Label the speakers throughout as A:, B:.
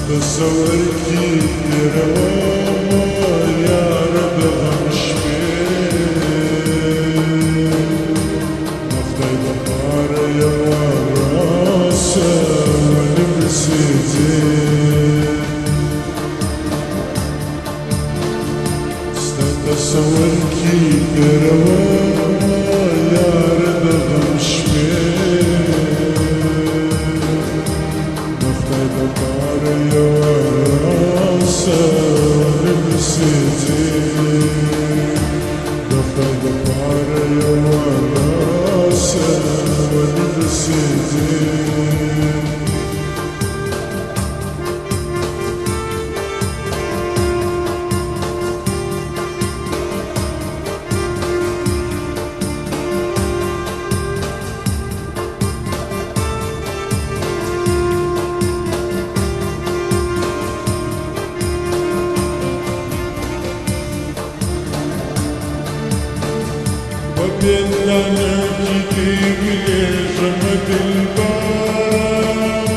A: تصور كتير يا رب غمشمين نفضي بقار يا راسا ونبسيتين تصور كتير يا رب غمشمين نفضي بقار يا راسا ونبسيتين نفضي بقار يا راسا ونبسيتين وبيننا كتير جمد الباب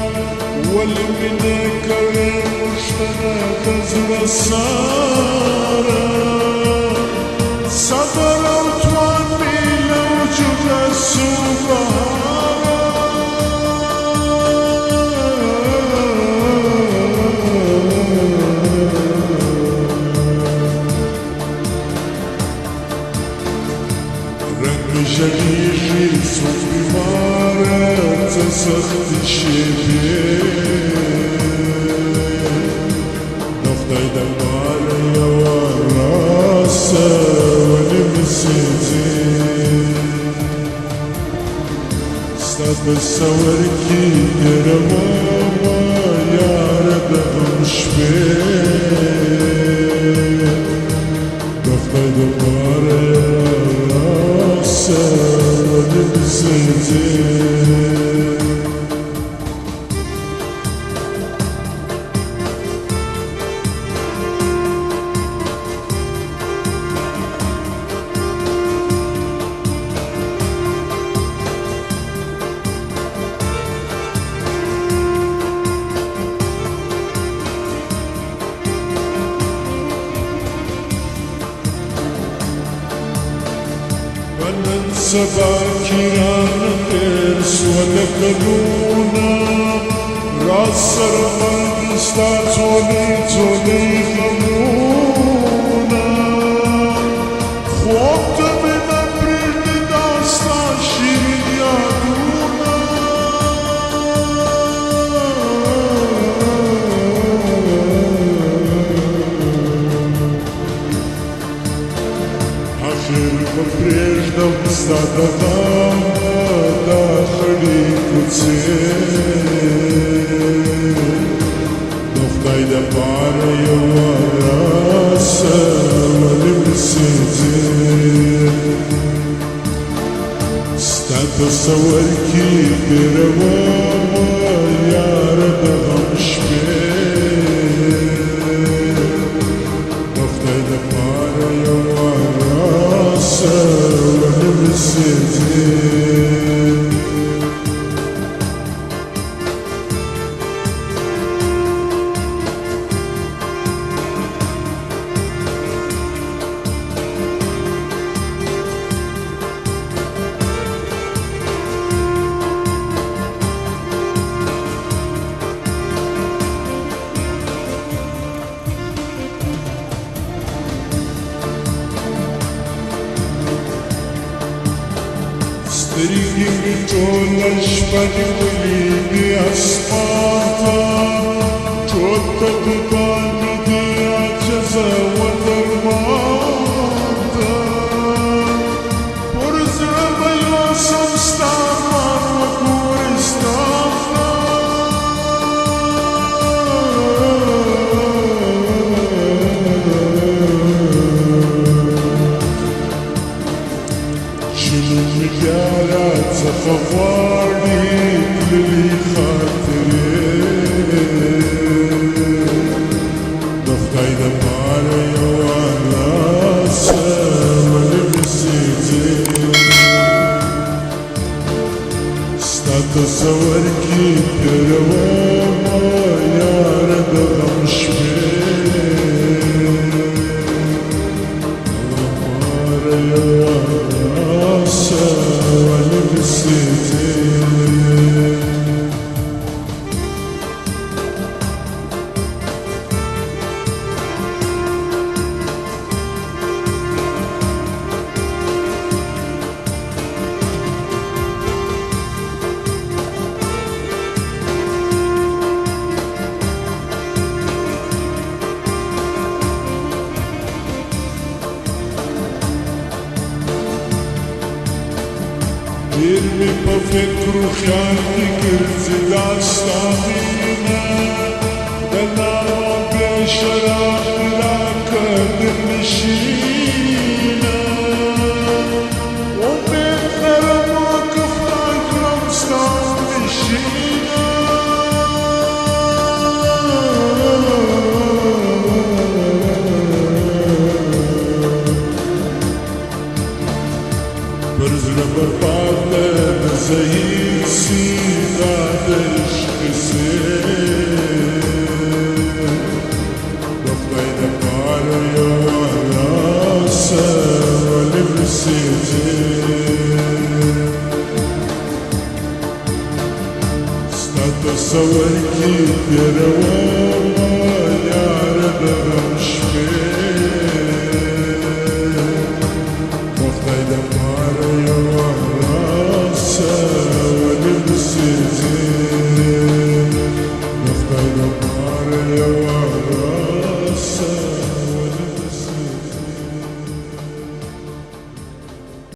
A: والمنك المشترى تزر السارة صبر وطواني لو جد السبارة جريجي صوفي مارة تسخت الشبين نفضي دمار يا وراسة ونبسيتين استاذ بتصور كتير ماما يا رب غمشبين نفضي دمار يا ونبسيتين وننسى باكران الإرس ونكلونا راس رمان استعطوني توني خمونا خوبت من أبريل داستان شيرين يادونا آخر попрежнем страдала дохли куцей نفضي دبار يا راسا ونبسيتين تصور كتير يا رب غمشبين نفضي دبار يا راسا ونبسيتين Стереги тола шпани были асфальта, что-то туда не дерется за водормата. Поразрываю сам старого користата. مجالات صفواني للي خاطري نفضي دمار يا وراسة ونبسيتين تصور كتير يا رب بروخيانتي كرت داستانينا دلنا بشرف لك بالنشينا ومن غرمك فلاك رمستان مشينا برزر بفضل زهيد سيدات الشخصين بطين باريو وراسه ولبسيتين استتصور كيف يروان